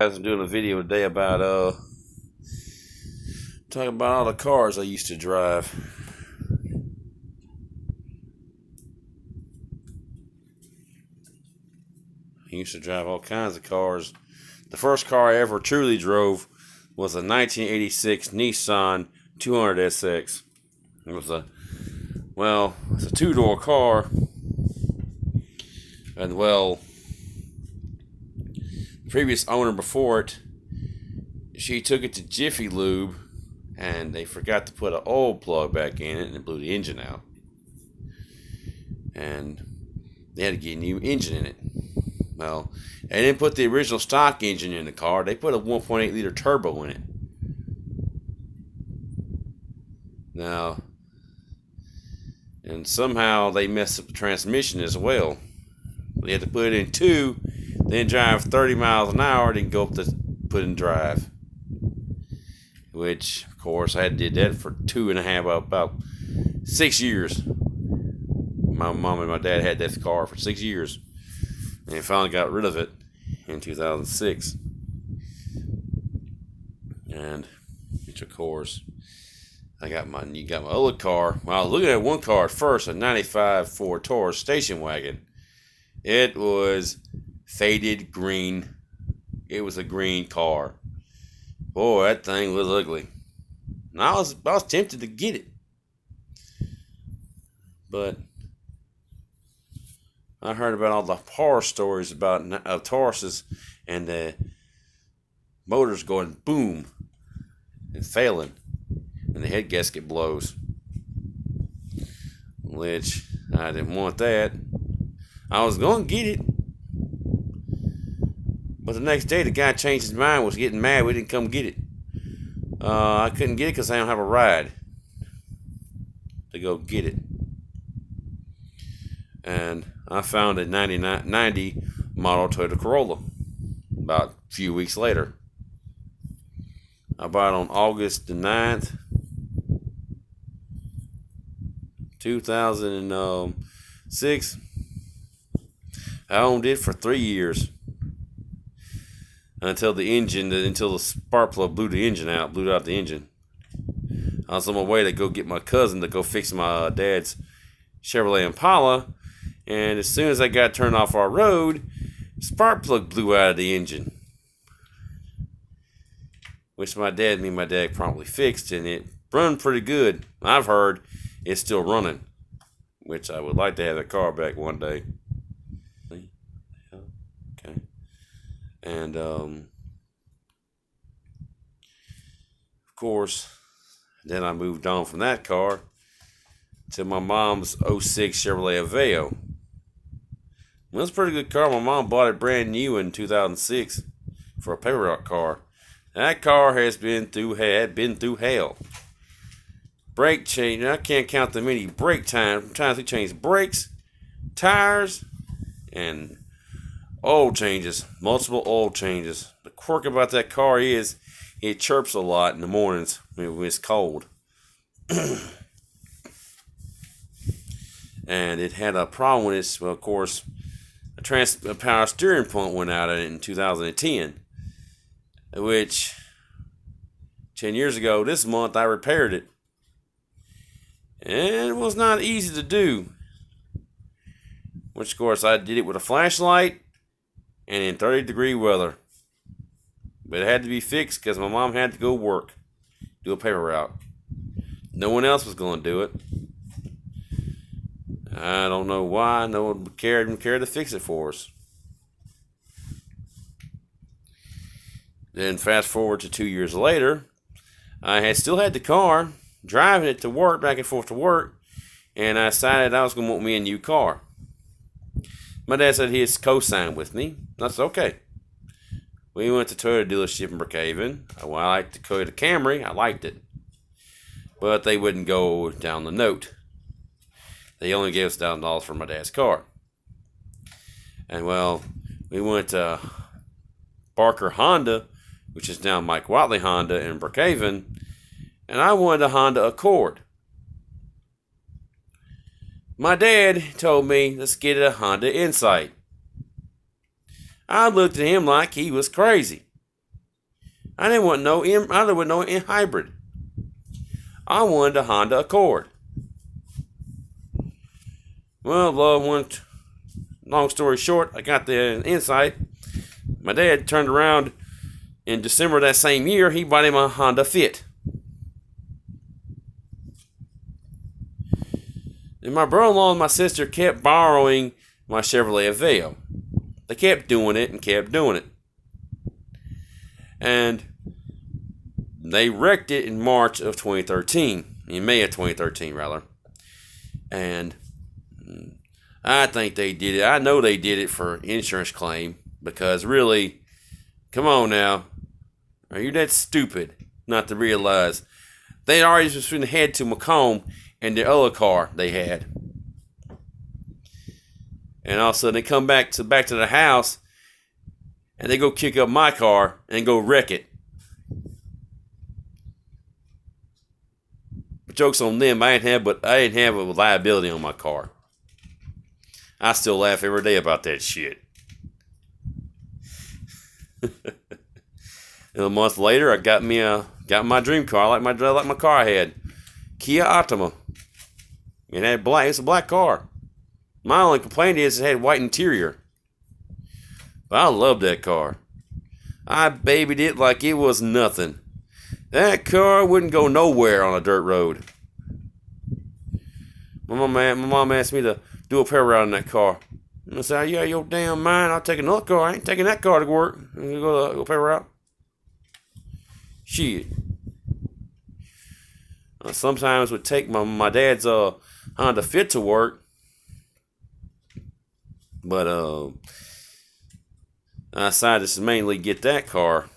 I'm doing a video today about talking about all the cars I used to drive. I used to drive all kinds of cars. The first car I ever truly drove was a 1986 Nissan 200SX. It was it's a two-door car, and the previous owner before it, she took it to Jiffy Lube, and they forgot to put an oil plug back in it, and it blew the engine out. And they had to get a new engine in it. Well, they didn't put the original stock engine in the car. They put a 1.8 liter turbo in it. Now, and somehow they messed up the transmission as well. They had to put it in two, then drive 30 miles an hour, then go up to put in drive. Which, of course, I did that for about 6 years. My mom and my dad had that car for 6 years. And they finally got rid of it in 2006. And, which of course, you got my other car. Well, I was looking at one car at first, a 95 Ford Taurus station wagon. It was faded green. It was a green car. Boy, that thing was ugly. And I was tempted to get it. But I heard about all the horror stories about Tauruses and the motors going boom and failing, and the head gasket blows. Which I didn't want that. I was going to get it. But the next day, the guy changed his mind, was getting mad we didn't come get it. I couldn't get it because I don't have a ride to go get it. And I found a 90 model Toyota Corolla about a few weeks later. I bought it on August the 9th, 2006. I owned it for 3 years. Until the spark plug blew the engine out, blew out the engine. I was on my way to go get my cousin to go fix my dad's Chevrolet Impala, and as soon as I got turned off our road, the spark plug blew out of the engine, which my dad promptly fixed, and it run pretty good. I've heard it's still running, which I would like to have that car back one day. And, of course, then I moved on from that car to my mom's '06 Chevrolet Aveo. Well, it's a pretty good car. My mom bought it brand new in 2006 for a paper route car. That car had been through hell. Brake change. I can't count the many brake times we changed brakes, tires, and oil changes, multiple oil changes. The quirk about that car is it chirps a lot in the mornings when it's cold. And it had a problem with it. Well, of course, a power steering point went out in it in 2010, which 10 years ago this month I repaired it. And it was not easy to do. Which, of course, I did it with a flashlight and in 30-degree weather. But it had to be fixed because my mom had to go work, do a paper route. No one else was going to do it. I don't know why no one cared to fix it for us. Then fast forward to 2 years later, I had still had the car, driving it to work, back and forth to work, and I decided I was going to want me a new car. My dad said he'd co-sign with me. That's okay. We went to Toyota dealership in Brookhaven. Well, I liked the Toyota Camry. I liked it. But they wouldn't go down the note. They only gave us $1,000 for my dad's car. And well, we went to Barker Honda, which is now Mike Watley Honda in Brookhaven, and I wanted a Honda Accord. My dad told me, let's get a Honda Insight. I looked at him like he was crazy. I didn't want no hybrid. I wanted a Honda Accord. Well, long story short, I got the insight. My dad turned around in December that same year. He bought him a Honda Fit. And my brother-in-law and my sister kept borrowing my Chevrolet Aveo. They kept doing it and kept doing it. And they wrecked it in March of 2013. In May of 2013, rather. And I think they did it. I know they did it for insurance claim. Because really, come on now. Are you that stupid not to realize they already just been head to Macomb in the other car they had. And all of a sudden they come back to the house and they go kick up my car and go wreck it. But joke's on them. I didn't have a liability on my car. I still laugh every day about that shit. And a month later, I got my dream car. I like my car I had, Kia Optima. It had black. It's a black car. My only complaint is it had white interior. But I loved that car. I babied it like it was nothing. That car wouldn't go nowhere on a dirt road. My mom asked me to do a power route in that car. And I said, "Yeah, your damn mind. I'll take another car. I ain't taking that car to work. I'm gonna go power route." Shit. I sometimes would take my dad's Honda Fit to work. But I decided to mainly get that car.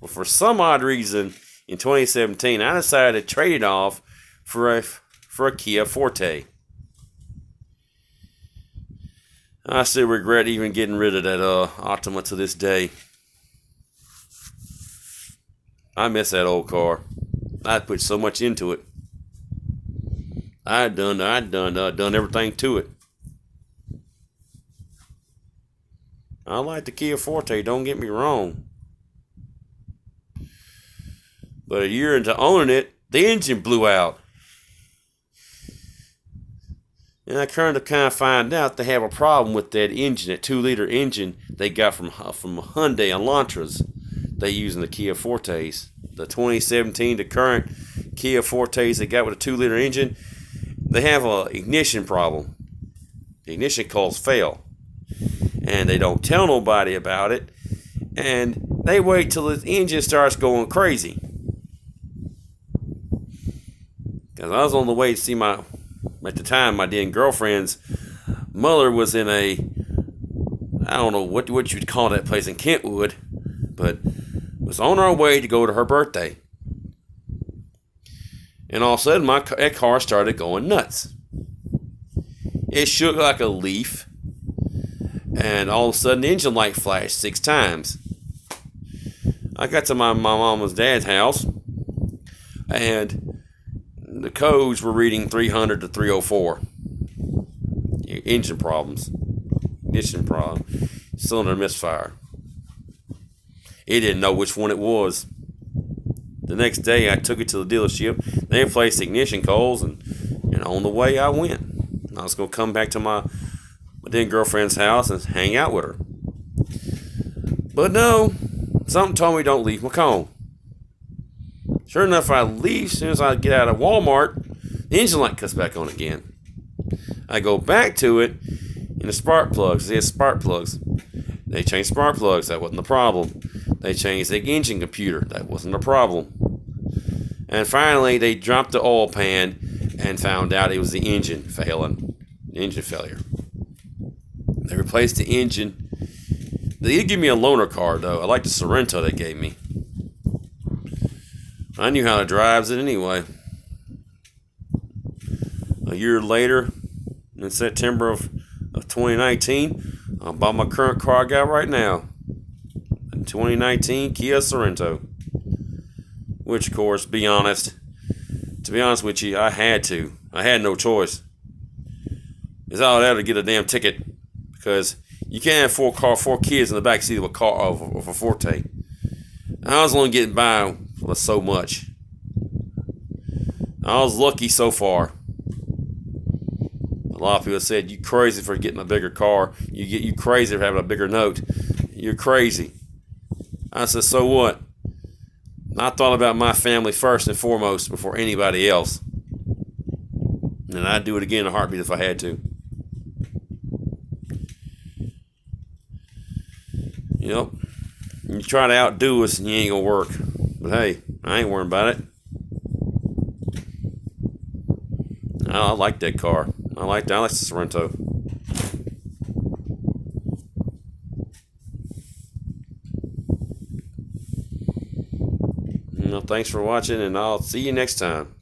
Well, for some odd reason, in 2017, I decided to trade it off for a Kia Forte. I still regret even getting rid of that Optima to this day. I miss that old car. I put so much into it. I'd done everything to it. I like the Kia Forte, don't get me wrong. But a year into owning it, the engine blew out. And I kind of find out they have a problem with that engine, that 2-liter engine they got from Hyundai Elantras they use in the Kia Fortes. The 2017, the current Kia Fortes they got with a 2-liter engine, they have an ignition problem. The ignition coils fail. And they don't tell nobody about it. And they wait till the engine starts going crazy. Because I was on the way to see at the time, my then girlfriend's mother was in I don't know what you'd call that place in Kentwood, but was on our way to go to her birthday. And all of a sudden, that car started going nuts. It shook like a leaf, and all of a sudden, the engine light flashed 6 times. I got to my mama's dad's house, and the codes were reading 300 to 304. Engine problems. Ignition problem. Cylinder misfire. It didn't know which one it was. The next day, I took it to the dealership. They replaced ignition coils, and on the way, I went. I was going to come back to my then girlfriend's house and hang out with her. But no, something told me don't leave Macomb. Sure enough, I leave. As soon as I get out of Walmart, the engine light cuts back on again. I go back to it, and the spark plugs. They had spark plugs. They changed spark plugs. That wasn't the problem. They changed the engine computer. That wasn't the problem. And finally, they dropped the oil pan and found out it was the engine failing. Engine failure. They replaced the engine. They did give me a loaner car, though. I like the Sorento they gave me. I knew how to drive it anyway. A year later, in September of 2019, I bought my current car I got right now. A 2019 Kia Sorento. Which, of course, to be honest with you, I had to. I had no choice. It's all out to get a damn ticket. Because you can't have four kids in the back seat of a Forte. I was only getting by with so much. I was lucky so far. A lot of people said, "You crazy for getting a bigger car. You crazy for having a bigger note. You're crazy." I said, "So what?" I thought about my family first and foremost before anybody else. And I'd do it again in a heartbeat if I had to. Yep. You try to outdo us and you ain't gonna work. But hey, I ain't worrying about it. I like that car. I like the Sorrento. Thanks for watching, and I'll see you next time.